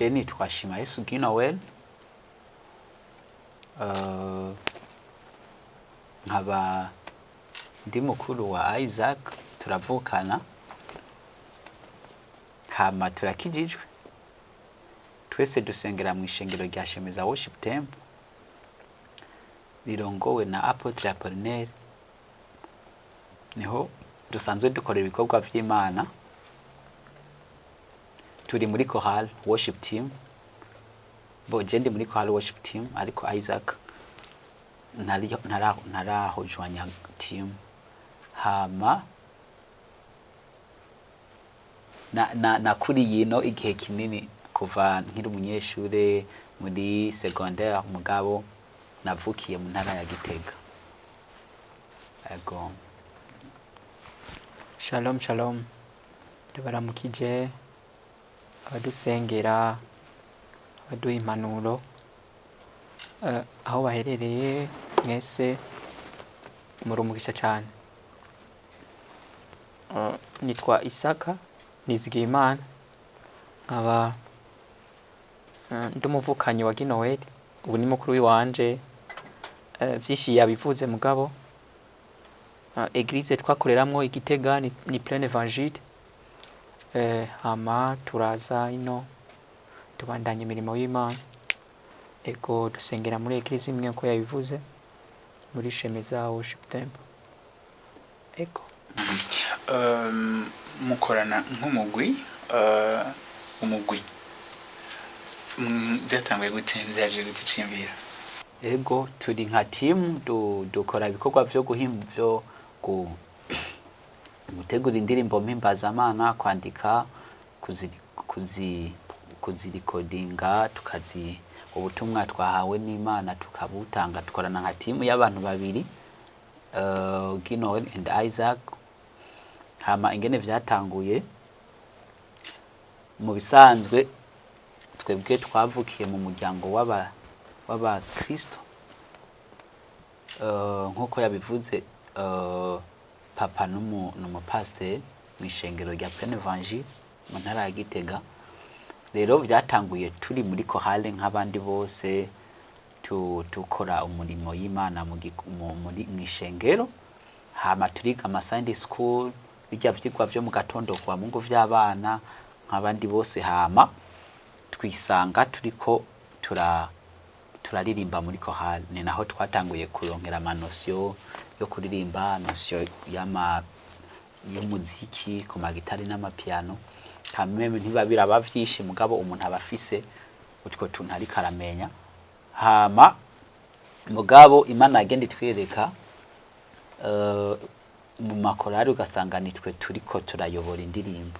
Jenny twashima Yesu Noel nkaba ndi mukuru wa Isaac turavukana hama turakijijwe twese dusengera mu ishengero rya Shemeza Worship Temple rirongowe na Apotre Apollinaire niho dusanzwe dukorera ibikorwa vy'Imana turi muri Choral Worship Team Jendi muri Choral Worship Team ariko Isaac ntarahojwanya team hama nakuri yino igihe kinini kuva nkiri umunyeshure muri secondaire mugabo navukiye mu ntara ya Gitega. Ego. Shalom tubaramukije abadusengera abaduha impanuro aho baherereye mwese murumugisha cyane. Nitwa Isaka Nizigiyimana nkaba ndumuvukanyi wa Noel ubu ni mukuru w'iwanje vyishi yabivuze mugabo Eglise twakoreramwo Igitega ni Plein Evangile hama turaza ino tubandanya imirimo y'Imana ego dusengera muri Eglise imwe ko yabivuze muri Shemeza Worship Temple ego mukorana nk'umugwi byatanguye gute byaje gute cimbira ego turi nka team dukora ibikorwa vyo guhimba gutegura indirimbo mpimbazamana kwandika kuzirikodinga ubutumwa twahawe n'Imana tukabutanga tukorana nka team y'abantu babiri Noel and Isaac hama ingene vyatanguye mu bisanzwe twebwe twavukiye mu muryango w'aba Kristo nkuko yabivuze papa n'umupasiteri mu ishengero rya Plein Evangile mu ntara ya Gitega rero byatanguye turi muri Chorale nk'abandi bose tukora umurimo y'Imana muri ishengero hama turiga ama Sunday school bijya vyigwa vyo mu gatondo kwa Mungu vy'abana nk'abandi bose hama twisanga turiko turaririmba muri Chorale ni naho twatanguye kuronkera amanosyo yo kuririmba nosyo y'umuziki ku magitari n'amapiano kameme ntibabira bavyishe mugabo umuntu abafise utwo tuntu ari karamenya hama mugabo Imana agenda itwereka mu makorari ugasanga nitwe turiko turayobora indirimbo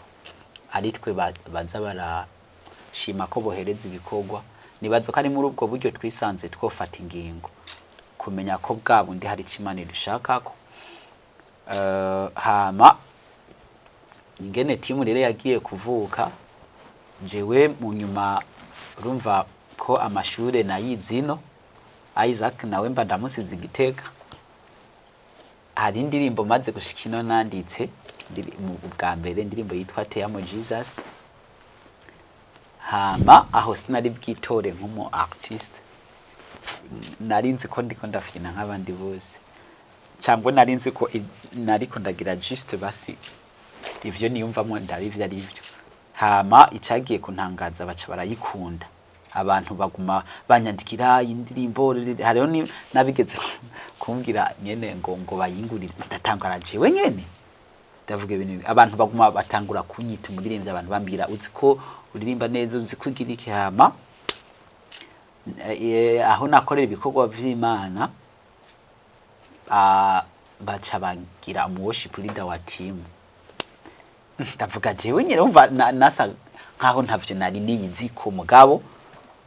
ari twe baza barashima ko bohereza ibikorwa nibazo kari muri ubwo buryo twisanze twofata ingingo kumenya ko bwabo ndi hari Imana dushakako hama ingene team rero yagiye kuvuka jewe mu nyuma urumva ko amashure nayizino Isaac nawe mba ndamusize Igitega hari indirimbo maze gushikino nanditse mu bwa mbere indirimbo yitwa Te Amo Jesus hama aho sinari bwitore nk'umu artist narinzi ko ndiko ndafina nk'abandi bose cyangwa narinzi ko nariko ndagira juste basi ivyo niyumvamo ndabivya arivyo hama icagiye kuntangaza baca barayikunda abantu baguma banyandikira indirimbo hariho nabigeze kumbwira nyene ngo bayingurire ndatangara jewe nyene ndavuga ibintu abantu baguma batangura kunyita umuririmbyi abantu bambira uzi ko uririmba neza uzi kugira iki hama aho nakorera ibikorwa vy'Imana baca bagira mu worship leader wa team ndavuga jewe nyene umva nasa nkaho ntavyo nari niyizi ko mugabo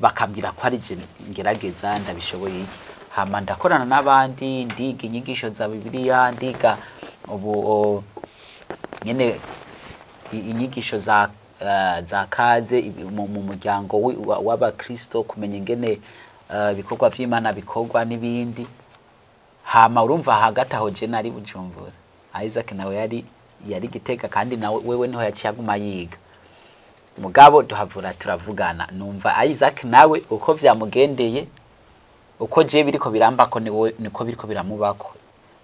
bakambira ko ari je ngerageza ndabishoboye hama ndakorana n'abandi ndiga inyigisho za Bibiliya ndiga ubu nyene inyigisho za kaze mu muryango w'aba Kristo kumenya ingene ibikorwa vy'Imana bikorwa n'ibindi hama urumva hagati aho je nari Bujumbura Isaac nawe yari Gitega kandi nawe wewe niho yaciye aguma yiga mugabo duhavura turavugana numva Isaac nawe uko vyamugendeye uko je biriko birambako niko biriko biramubako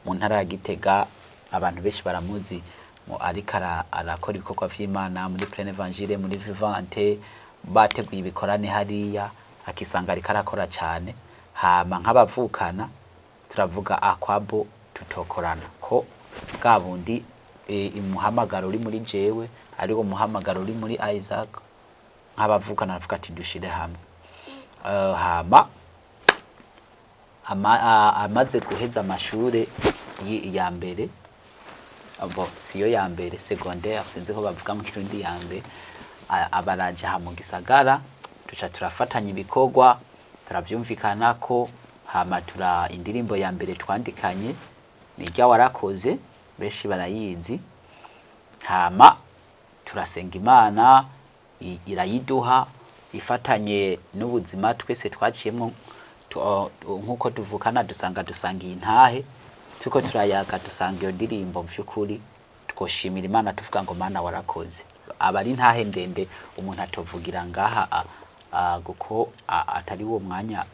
mu ntara ya Gitega abantu benshi baramuzi mu ariko arakora ibikorwa vy'Imana muri Plein Evangile muri Vivante bateguye ibikorane hariya akisanga ariko arakora cyane hama nk'abavukana turavuga akwabo tutokorana ko bwabundi imuhamagaro uri muri jewe ariko muhamagaro uri muri Isaac nk'abavukana navuga ati dushire hamwe hama amaze guheza amashure ya mbere abo siyo ya mbere secondaire sinzi ko bavuga mu kirundi ya mbere abaraje ha mu gisagara tuca turafatanya ibikorwa turavyumvikana ko hama indirimbo ya mbere twandikanye nijya warakoze benshi barayizi hama turasenga Imana irayiduha ifatanye n'ubuzima twese twaciyemo nkuko tuvukana dusangiye intahe tuko turayaga dusanga iyo ndirimbo vy'ukuri twoshimira Imana tuvuga ngo Mana warakoze abari ntahe ndende umuntu atovugira ngaha guko atari wo mwanya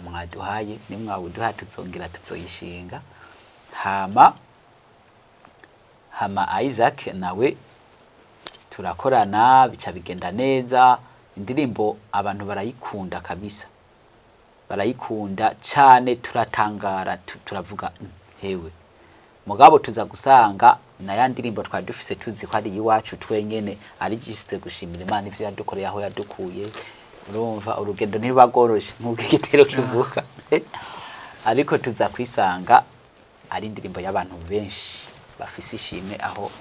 mwaduhaye nimwawuduha tuzongera tuzoyishinga hama Isaac nawe turakorana bica bigenda neza indirimbo abantu barayikunda kabisa barayikunda cyane turatangara turavuga hewe mugabo tuza gusanga na ya ndirimbo twari dufise tuzi ko ari iwacu twenyene ari gishitse gushimira Imana ivyo yadukoreye aho yadukuye urumva urugendo ntibagoroshe nk'uko igitero kivuka ariko tuza kwisanga ari indirimbo y'abantu benshi bafise ishimwe aho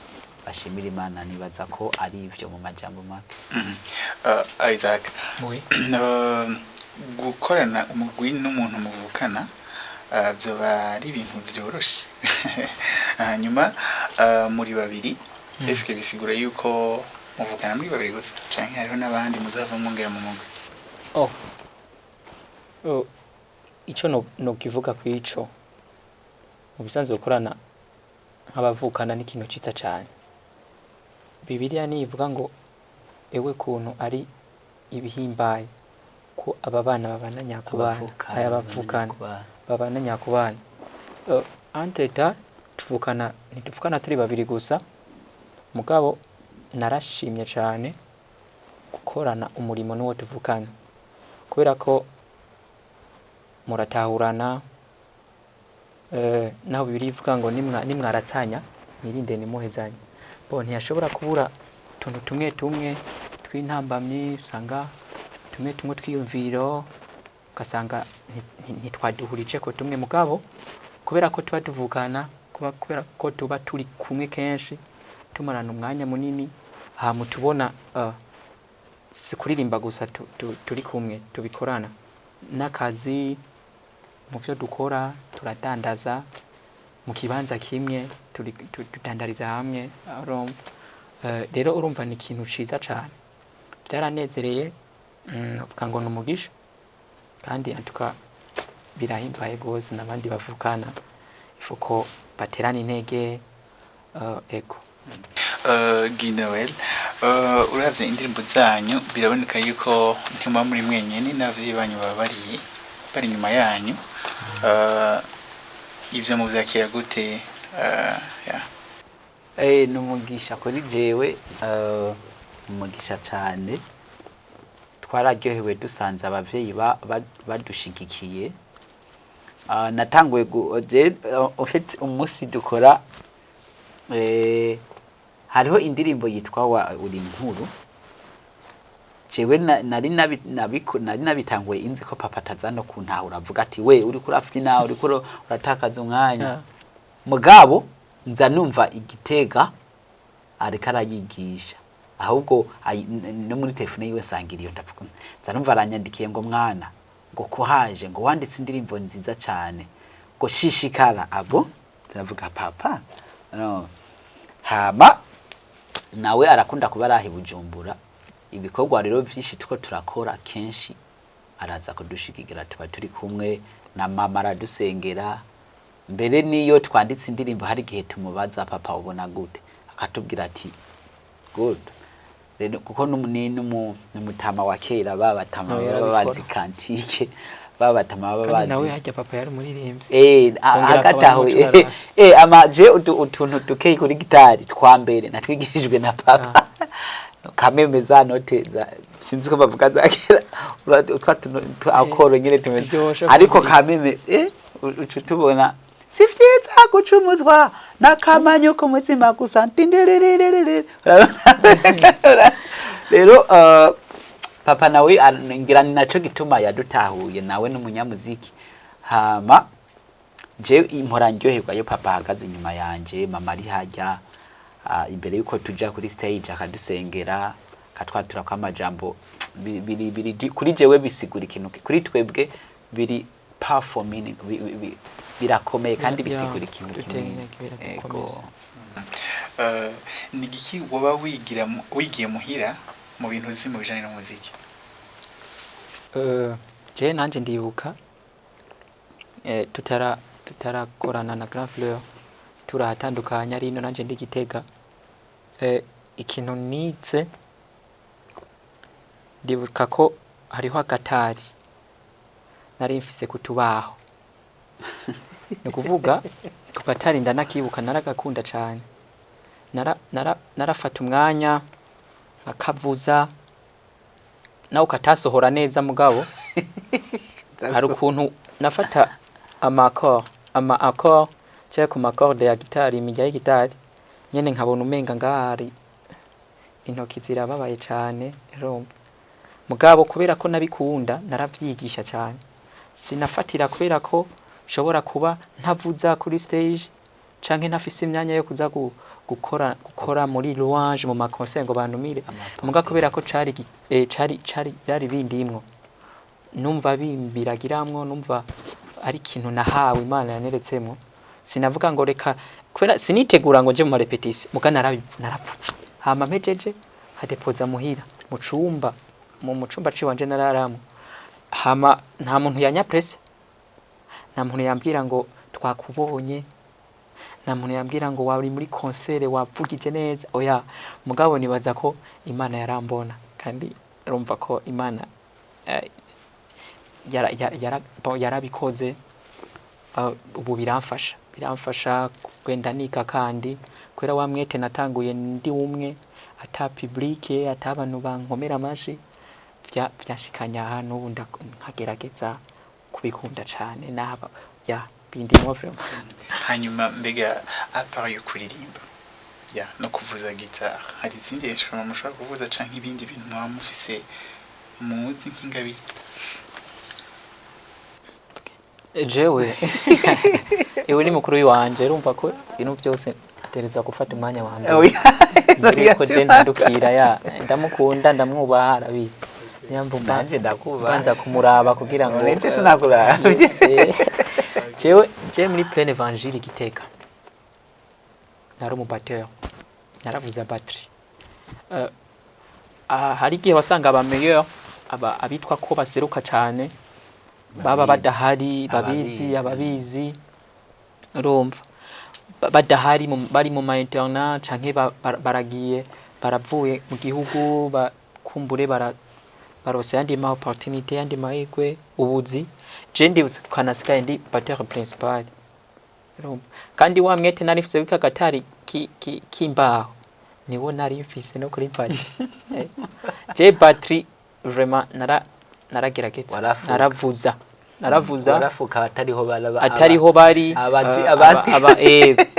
bashimira Imana nibaza ko ari ivyo mu majambo make. Isaac Oui. Gukorana umugwi n'umuntu muvukana byoba ari ibintu byoroshe hanyuma muri babiri eske bisigura yuko muvukana muri babiri gusa canke hariho n'abandi muzava mwongera mu mugwi? Ico no kivuga kwico mu bisanzwe gukorana nk'abavukana n'ikintu ciza cyane. Bibiliya nivuga ngo ewe kuntu ari ibihimbaye ko aba bana babana nyakubana aya bavukana babana nyakubana anteta ntituvukana turi babiri gusa mugabo narashimye cyane gukorana umurimo n'uwo tuvukana kubera ko muratahurana naho birivuga ngo nimwaratsanya mirinde nimuhezanye bo ntiyashobora kubura tuntu tumwe tw'intambamyi usanga tumwe twiyumviro ugasanga ntitwaduhurije ko tumwe mugabo kubera ko tuba tuvukana kubera ko tuba turi kumwe kenshi tumarana umwanya munini mutubona si kuririmba gusa turi kumwe tubikorana n'akazi mu byo dukora turadandaza mu kibanza kimwe tudandariza hamwe rero urumva ni ikintu ciza cyane byaranezereye uvuga ngo numugisha kandi atuka birahimbaye gose n'abandi bavukana ifuko baterana intege ego Guy-Noel uravye indirimbo zanyu biraboneka yuko ntima muri mwenyene n'abavyeyi banyu bari nyuma yanyu ivyo muvyakira gute? numugisha kuri jewe umugisha cyane twararyohewe dusanze abavyeyi badushigikiye natanguye ufite umunsi dukora hariho indirimbo yitwa uri inkuru jewe nari nabitanguye inzi ko papa atazano kuntahura avuga ati we uri kurafite nawe uri ko uratakaza umwanya mugabo nza numva igitega ariko arayigisha ahubwo no muri telefone yiwe sangiriyo ndavuga nza numva aranyandikiye ngo mwana ngo kuhaje ngo wanditse indirimbo nziza cyane ngo shishikara abo ndavuga papa no hama nawe arakunda kuba arahi Bujumbura ibikorwa rero vyinshi tuko turakora kenshi araza kudushikigira tuba turi kumwe na mama aradusengera mbere niyo twanditse indirimbo hari gihe tumubaza papa ubona gute akatubwira ati good rero kuko n'umutama wa kera babatama No, baba yarabikora. bazi kantike babatama baba kandi nawe bazi hajya papa yari umuririmbyi hagati aho umucuranga. amaje utuntu dukeye kuri gitari twambere natwigishijwe na papa kameme za note sinzi ko bavuga za kera utwa akoro nyine tumeze Turyoshe ariko kumviriza. kameme ucu tubona si vyiza gucumuzwa n'akamanyu k'umutima gusa ntinderererere rero papa nawe ngira ni naco gituma yadutahuye nawe n'umunyamuziki hama je impora ndyoherwa yo papa ahagaze inyuma yanje mama ari hajya imbere yuko tuja kuri stage akadusengera katwatura kwa majambo biri kuri jewe bisigura ikintu kuri twebwe biri powerful meaning birakomeye kandi bisigura ikintu kinini ego ni igiki woba wigiye muhira mu bintu uzi mu bijanye n'umuziki? je nanje ndibuka tutarakorana na Grand Fleur turahatandukanya ari ino nanje ndi Gitega ikintu nize ndibuka ko hariho agatari nari mfise kutubaho ni kuvuga tugatari ndanakibuka naragakunda cyane narafata umwanya akavuza nawe ukatasohora neza mugabo hari ukuntu nafata ama accord cyangwa ku macorde ya gitari imijya y'igitari nyene nkabona umenga ngahari intoki zirababaye cyane romba mugabo kubera ko nabikunda naravyigisha cyane sinafatira kubera ko shobora kuba ntavuza kuri stage canke ntafise imyanya yo kuza gukora muri louange mu ma concert ngo bantumire muga kubera ko cari byari bindimwo numva bimbiragiramwo numva ari ikintu nahawe Imana yaneretsemwo sinavuga ngo reka kubera sinitegura ngo nje mu repetition muga narapfuye hama mpejeje hadepoza muhira mu cumba ciwanje nararamo hama nta muntu yanyapresse nta muntu yambwira ngo twakubonye nta muntu yambwira ngo wari muri concert wavugije neza oya mugabo nibaza ko Imana yarambona kandi urumva ko Imana yarabikoze ubu biramfasha kwenda nika kandi kwera wa mwete natanguye ndi umwe ata publique ata abantu bankomera amaji byashikanya hano ubu nkagerageza kubikunda cyane naba bindimwo vraiment. Hanyuma mbega apart yo kuririmba no kuvuza guitar hari izindi instrument mushobora kuvuza canke ibindi bintu mwaba mufise muzi nk'ingabire? Jewe ewe ni mukuru wanje urumva ko ibintu byose aterezwa gufata umwanya wanje ko je ndukira ndamukunda ndamwubaha arabizi nyambo nanje ndakuba banza kumuraba kugira ngo nje sinakuraba jewe muri plein évangile Gitega nari umubatteur naravuza batterie hari igihe wasanga aba meilleur abitwa ko baseruka cyane baba badahari ababizi urumva badahari bari mu internat canke baragiye baravuye mu gihugu bakumbure barose yandi ma opportunité yandi mahirwe ubuzi je ndibutse kanasikaye ndi batteur principal urumva kandi wa mwete nari mfise wika gatari kimbaho niwo nari mfise no kuri batterie je batterie vraiment naragerageza naravuza warafuka atariho bari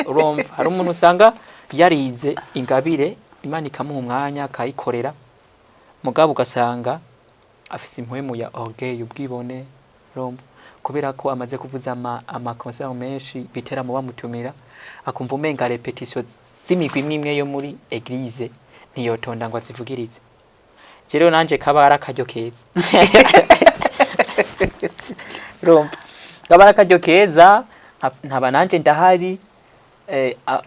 urumva hari umuntu usanga yarize ingabire Imana ikamuha umwanya akayikorera mugabo ugasanga afise impwemu ya orgueil ubwibone urumva kubera ko amaze kuvuza ama concert menshi bitera mu bamutumira akumva umenga repetition z'imigwi imwe yo muri église ntiyotonda ngo azivugirize rero nanje kabara akaryo keza urumva kabara akaryo keza ntaba nanje ndahari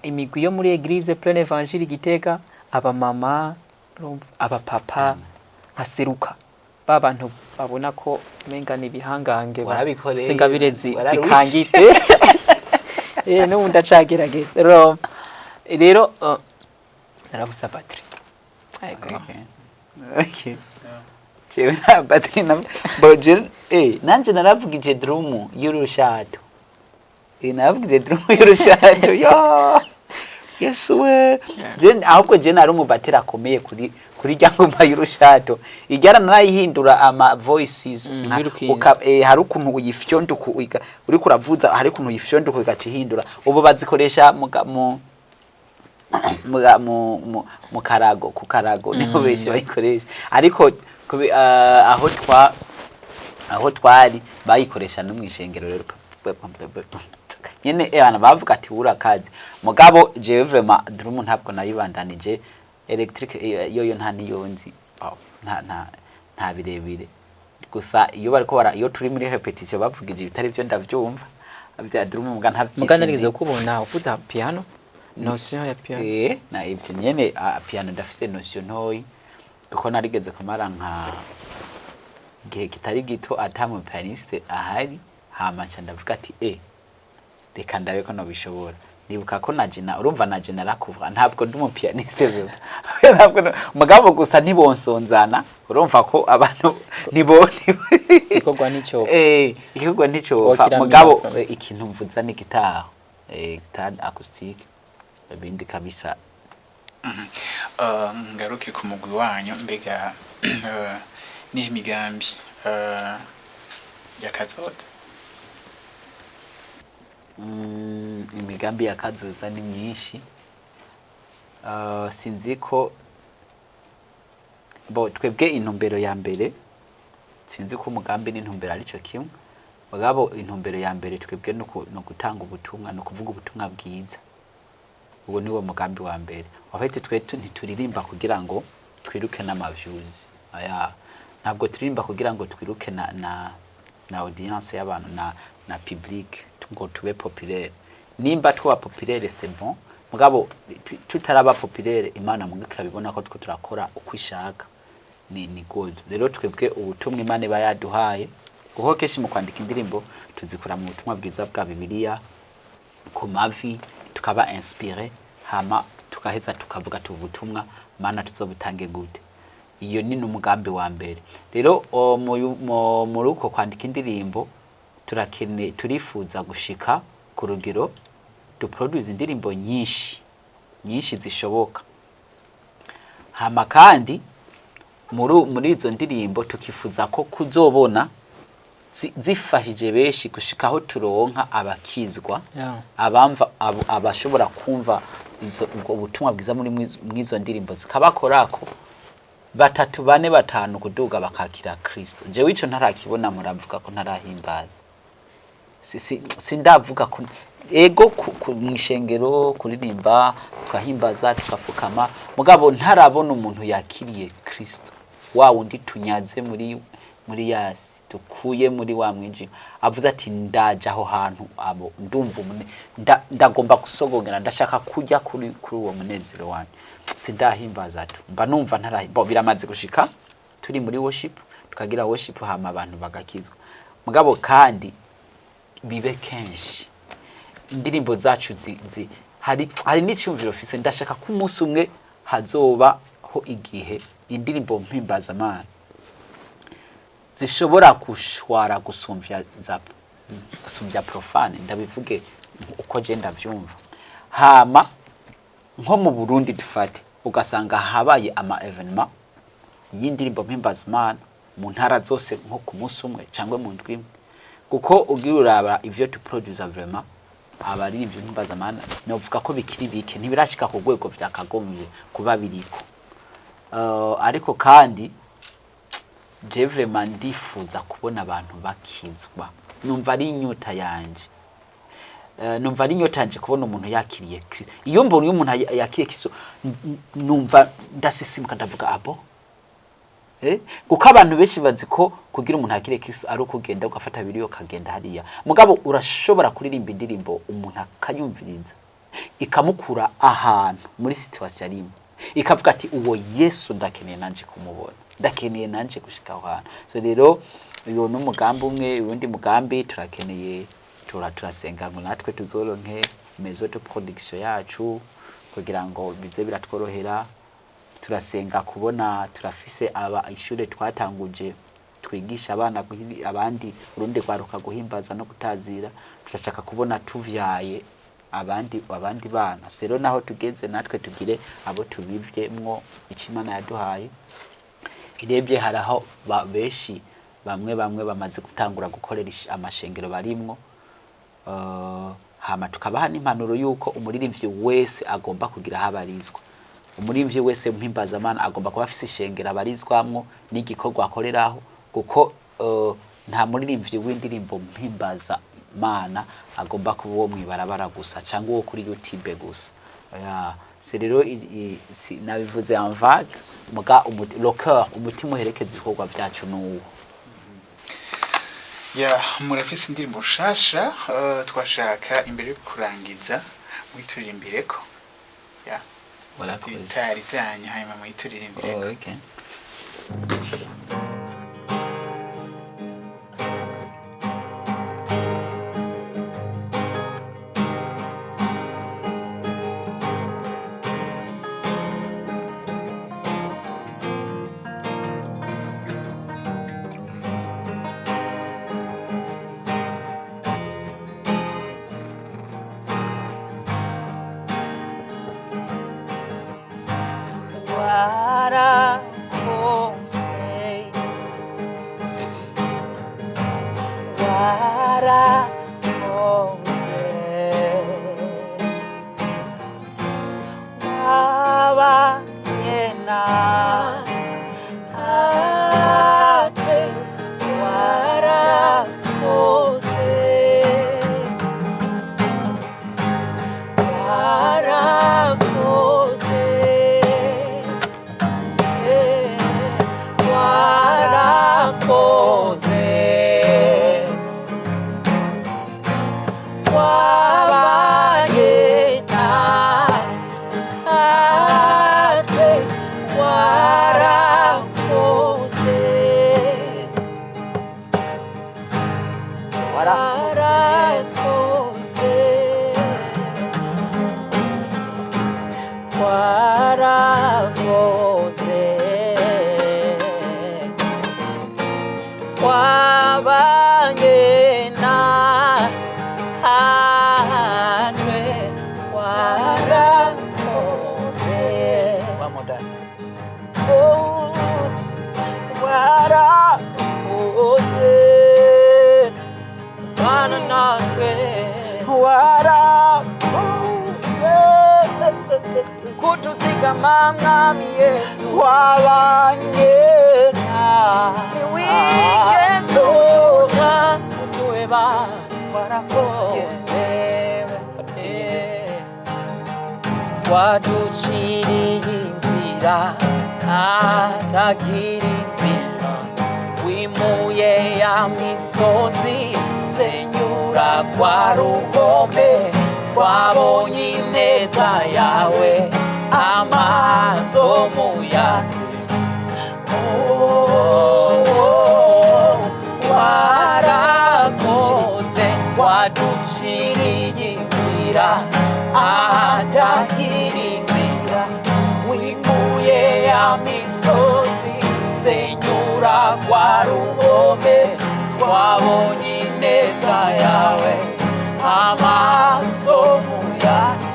imigwi yo muri église plein évangile Gitega aba mama aba papa nkaseruka babantu babona ko menga ni bihangange singabire zikangitse n'ubundi acagerageza rero naravuza batterie Ego. Okay. Jewe nta battery na boje nanje naravugije drum y'urushato. Naravugije drum y'urushato. Yo. Yes we. Je ahubwo je nari umubatera akomeye kuri ryangoma y'urushato. Igyara narayihindura ama voices hari ukuntu uyifyonduka uri kuravuza hari ukuntu uyifyonduka igacihindura. Ubu bazikoresha mu karago ku karago niho benshi bayikoresha ariko aho twari bayikoresha no mwishengero rero nyene abana bavuga ati urakazi mugabo je vraiment drum ntabwo nayibandanije electric yoyo nta niyonzi nta birebire gusa iyo bariko iyo turi muri repetition bavugije bitari byo ndavyumva abya drum muga ntavyishimiye muga narigeze kubona uvuza piano notion ya piano na ibyo nyene piano ndafise notion ntoyi kuko narigeze kumara nka gihe kitari gito atamu pianiste ahari hamaca ndavuga ati reka ndabe ko nobishobora nibuka ko najina urumva najina rakuvuga ntabwo ndi mu pianiste byo ntabwo mugabo gusa ntibonsonzana urumva ko abantu niboni ikogwa nico ikogwa nico mugabo ikintu mvuza ni gitaha guitar acoustic bindi kabisa. Ngaruke ku mugwi wanyu mbega ni imigambi ya kazoza. Imigambi ya kazoza ni myinshi. Sinzi ko twebwe intumbero ya mbere sinzi ko umugambi n'intumbero ari cyo kimwe bagabo intumbero ya mbere twebwe no gutanga ubutumwa no kuvuga ubutumwa bwiza. Uwo niwo mugambi wa mbere wafite twetu ntituririmba kugira ngo twiruke n'amaviews ntabwo turirimba kugira ngo twiruke na audience y'abantu na public ngo tube populaire nimba twa populaire c'est bon mugabo tutaraba populaire Imana mugika bibona ko turakora ukwishaka ni good rero twebwe ubutumwa Imana bayaduhaye kuko keshi mu kwandika indirimbo tuzikora mu butumwa bwiza bwa Bibiliya ku mavi tukaba inspiré hama tukaheza tukavuga tubutumwa Mana tuzobutange gute iyo ni umugambi wa mbere rero muri uko kwandika indirimbo turifuza gushika ku rugero produce indirimbo nyinshi zishoboka hama kandi muri izo ndirimbo tukifuza ko kuzobona zifashije beshi gushikaho turonka abakizwa abamva abashobora kumva ubwo butumwa bwiza muri mwizo ndirimbo zikabakorako 3 4 5 kuduga bakakira Kristo je wico ntarakibona muravuga ko ntarahimbaza sindavuga ko ego mwishengero kuririmba tukahimbaza tukafukama mugabo ntarabona umuntu yakiriye Kristo wa wundi tunyaze muri yasi tukuye muri wa mwinji avuze ati ndaje aho hantu abo ndumva ndagomba gusogongera ndashaka kujya kuri uwo munezero wanyu sindahimbaza tu mba numva ntaraho biramaze gushika turi muri worship tukagira worship hama abantu bagakizwa mugabo kandi bibe kenshi indirimbo zacu hari n'icyumviro fise ndashaka ko umunsi umwe hazoba ho igihe indirimbo mpimbaza Imana zishobora kushwara gusumvya profane ndabivuge uko je ndavyumva hama nko mu Burundi dufate ugasanga habaye ama evenement y'indirimbo mpimbaza Imana mu ntara zose nko ku munsi umwe cyangwa mu ndwi imwe kuko ugira uraba ivyo tu producer vraiment abari ivyo mpimbaza Imana novuga ko bikiri bike ntibirashika ku rwego vyakagombye kuba biriko ariko kandi je vraiment ndifuza kubona abantu bakizwa numva ari inyota yanje numva ari inyota yanje kubona umuntu yakiriye Kristo iyo mbona umuntu yakiriye Kristo numva ndasisimuka ndavuga abo kuko abantu benshi bazi ko kugira umuntu yakiriye Kristo ari ukugenda ugafata biriyo kagenda hariya mugabo urashobora kuririmba indirimbo umuntu akayumviriza ikamukura ahantu muri situation arimo ikavuga ati uwo Yesu ndakeneye nanje kumubona ndakeneye nanje gushika ahantu so rero uyo n'umugambi umwe undi mugambi turakeneye turasenga ngo natwe tuzoronke maison de production yacu kugira ngo bize biratworohera turasenga kubona turafise ishure twatanguje twigisha abana abandi urundi kwaruka guhimbaza no gutazira, turashaka kubona tuvyaye abandi bana. Sero naho tugeze natwe tugire abo tubivyemwo ikimana yaduhaye. Irebye haraho beshi bamwe bamaze gutangura gukorera amashengero barimwo, hama tukabaha n'impanuro yuko umuririmbyi wese agomba kugira habarizwa. Umuririmbyi wese mpimbazamana agomba kuba afise ishengero abarizwamwo n'igikorwa akoreraho, kuko nta muririmbyi w'indirimbo mpimbaza mana agomba kuba uwo mwibarabara gusa cyangwa uwo kuri YouTube gusa. C'est rero nabivuze en vague muga le cœur umutima uherekeza ibikorwa byacu n'uwo. Murafise indirimbo nshasha twashaka imbere yo kurangiza mwiturimbireko. Ibitari byanyu hanyuma mwiturimbireko. Okay. Mwami Yesu wabanyeta niwigenzura utueba warakoze waduciriye inzira atagira inzira wimuye ya misozi senyura kwa ruhome twabonye ineza yawe amaso muyanjye warakoze waduciriye inzira ahatagira inzira wimuye ya misozi senyura kwa ruhome twabonye ineza yawe amaso muyanjye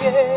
yeah.